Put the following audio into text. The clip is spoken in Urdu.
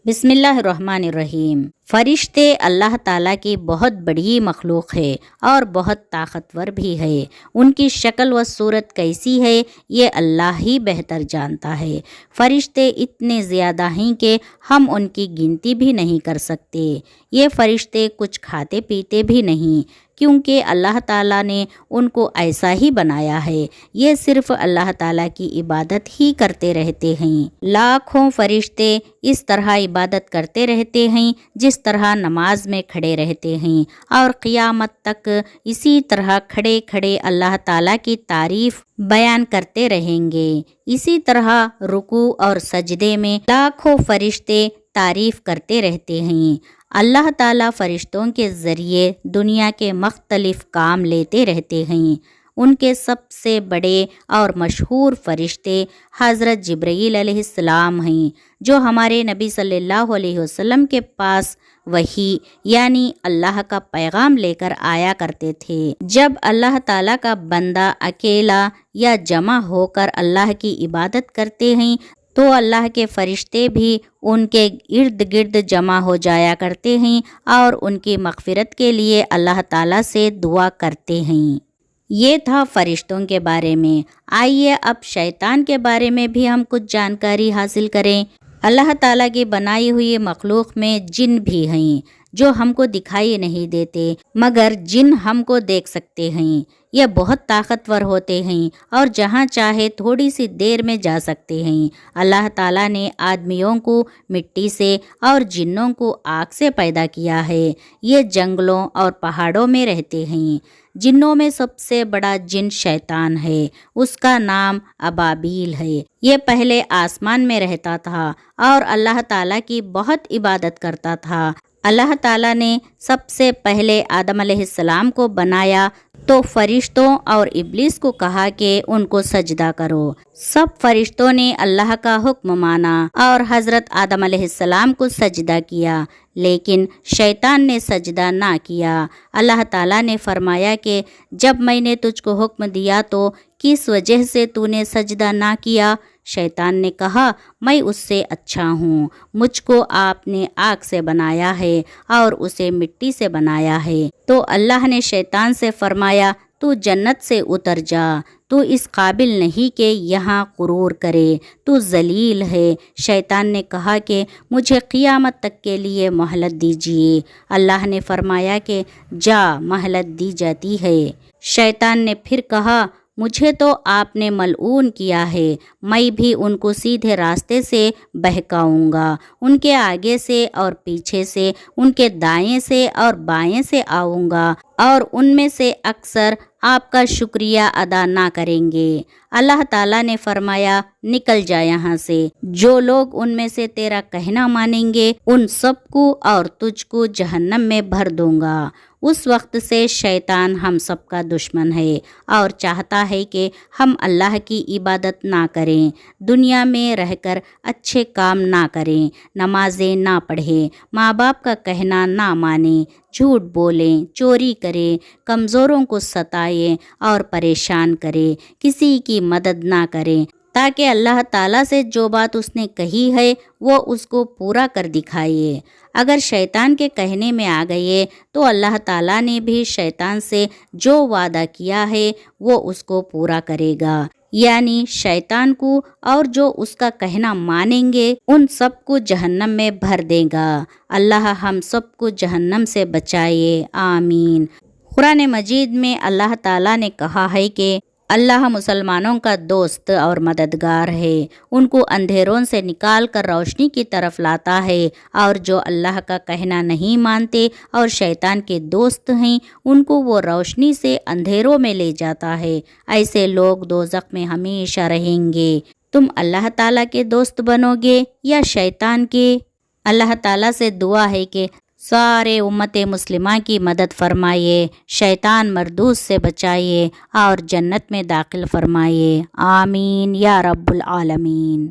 بسم اللہ الرحمن الرحیم۔ فرشتے اللہ تعالیٰ کی بہت بڑی مخلوق ہے اور بہت طاقتور بھی ہے۔ ان کی شکل و صورت کیسی ہے یہ اللہ ہی بہتر جانتا ہے۔ فرشتے اتنے زیادہ ہیں کہ ہم ان کی گنتی بھی نہیں کر سکتے۔ یہ فرشتے کچھ کھاتے پیتے بھی نہیں، کیونکہ اللہ تعالیٰ نے ان کو ایسا ہی بنایا ہے۔ یہ صرف اللہ تعالیٰ کی عبادت ہی کرتے رہتے ہیں۔ لاکھوں فرشتے اس طرح عبادت کرتے رہتے ہیں جس طرح نماز میں کھڑے رہتے ہیں، اور قیامت تک اسی طرح کھڑے کھڑے اللہ تعالیٰ کی تعریف بیان کرتے رہیں گے۔ اسی طرح رکوع اور سجدے میں لاکھوں فرشتے تعریف کرتے رہتے ہیں۔ اللہ تعالیٰ فرشتوں کے ذریعے دنیا کے مختلف کام لیتے رہتے ہیں۔ ان کے سب سے بڑے اور مشہور فرشتے حضرت جبرائیل علیہ السلام ہیں، جو ہمارے نبی صلی اللہ علیہ وسلم کے پاس وحی یعنی اللہ کا پیغام لے کر آیا کرتے تھے۔ جب اللہ تعالیٰ کا بندہ اکیلا یا جمع ہو کر اللہ کی عبادت کرتے ہیں تو اللہ کے فرشتے بھی ان کے ارد گرد جمع ہو جایا کرتے ہیں اور ان کی مغفرت کے لیے اللہ تعالیٰ سے دعا کرتے ہیں۔ یہ تھا فرشتوں کے بارے میں۔ آئیے اب شیطان کے بارے میں بھی ہم کچھ جانکاری حاصل کریں۔ اللہ تعالیٰ کی بنائی ہوئی مخلوق میں جن بھی ہیں جو ہم کو دکھائی نہیں دیتے، مگر جن ہم کو دیکھ سکتے ہیں۔ یہ بہت طاقتور ہوتے ہیں اور جہاں چاہے تھوڑی سی دیر میں جا سکتے ہیں۔ اللہ تعالیٰ نے آدمیوں کو مٹی سے اور جنوں کو آگ سے پیدا کیا ہے۔ یہ جنگلوں اور پہاڑوں میں رہتے ہیں۔ جنوں میں سب سے بڑا جن شیطان ہے، اس کا نام ابابیل ہے۔ یہ پہلے آسمان میں رہتا تھا اور اللہ تعالیٰ کی بہت عبادت کرتا تھا۔ اللہ تعالیٰ نے سب سے پہلے آدم علیہ السلام کو بنایا تو فرشتوں اور ابلیس کو کہا کہ ان کو سجدہ کرو۔ سب فرشتوں نے اللہ کا حکم مانا اور حضرت آدم علیہ السلام کو سجدہ کیا، لیکن شیطان نے سجدہ نہ کیا۔ اللہ تعالیٰ نے فرمایا کہ جب میں نے تجھ کو حکم دیا تو کس وجہ سے تو نے سجدہ نہ کیا؟ شیطان نے کہا، میں اس سے اچھا ہوں، مجھ کو آپ نے آگ سے بنایا ہے اور اسے مٹی سے بنایا ہے۔ تو اللہ نے شیطان سے فرمایا، تو جنت سے اتر جا، تو اس قابل نہیں کہ یہاں غرور کرے، تو ذلیل ہے۔ شیطان نے کہا کہ مجھے قیامت تک کے لیے مہلت دیجیے۔ اللہ نے فرمایا کہ جا، مہلت دی جاتی ہے۔ شیطان نے پھر کہا، مجھے تو آپ نے ملعون کیا ہے، میں بھی ان کو سیدھے راستے سے بہکاؤں گا، ان کے آگے سے اور پیچھے سے، ان کے دائیں سے اور بائیں سے آؤں گا، اور ان میں سے اکثر آپ کا شکریہ ادا نہ کریں گے۔ اللہ تعالیٰ نے فرمایا، نکل جا یہاں سے۔ جو لوگ ان میں سے تیرا کہنا مانیں گے ان سب کو اور تجھ کو جہنم میں بھر دوں گا۔ اس وقت سے شیطان ہم سب کا دشمن ہے اور چاہتا ہے کہ ہم اللہ کی عبادت نہ کریں، دنیا میں رہ کر اچھے کام نہ کریں، نمازیں نہ پڑھیں، ماں باپ کا کہنا نہ مانیں، جھوٹ بولیں، چوری کریں، کمزوروں کو ستائیں اور پریشان کریں، کسی کی مدد نہ کریں، تاکہ اللہ تعالیٰ سے جو بات اس نے کہی ہے وہ اس کو پورا کر دکھائے۔ اگر شیطان کے کہنے میں آ گئے تو اللہ تعالیٰ نے بھی شیطان سے جو وعدہ کیا ہے وہ اس کو پورا کرے گا، یعنی شیطان کو اور جو اس کا کہنا مانیں گے ان سب کو جہنم میں بھر دے گا۔ اللہ ہم سب کو جہنم سے بچائے، آمین۔ قرآن مجید میں اللہ تعالیٰ نے کہا ہے کہ اللہ مسلمانوں کا دوست اور مددگار ہے، ان کو اندھیروں سے نکال کر روشنی کی طرف لاتا ہے، اور جو اللہ کا کہنا نہیں مانتے اور شیطان کے دوست ہیں ان کو وہ روشنی سے اندھیروں میں لے جاتا ہے۔ ایسے لوگ دوزخ میں ہمیشہ رہیں گے۔ تم اللہ تعالیٰ کے دوست بنو گے یا شیطان کے؟ اللہ تعالیٰ سے دعا ہے کہ سارے امت مسلمہ کی مدد فرمائیے، شیطان مردود سے بچائیے اور جنت میں داخل فرمائیے، آمین یا رب العالمین۔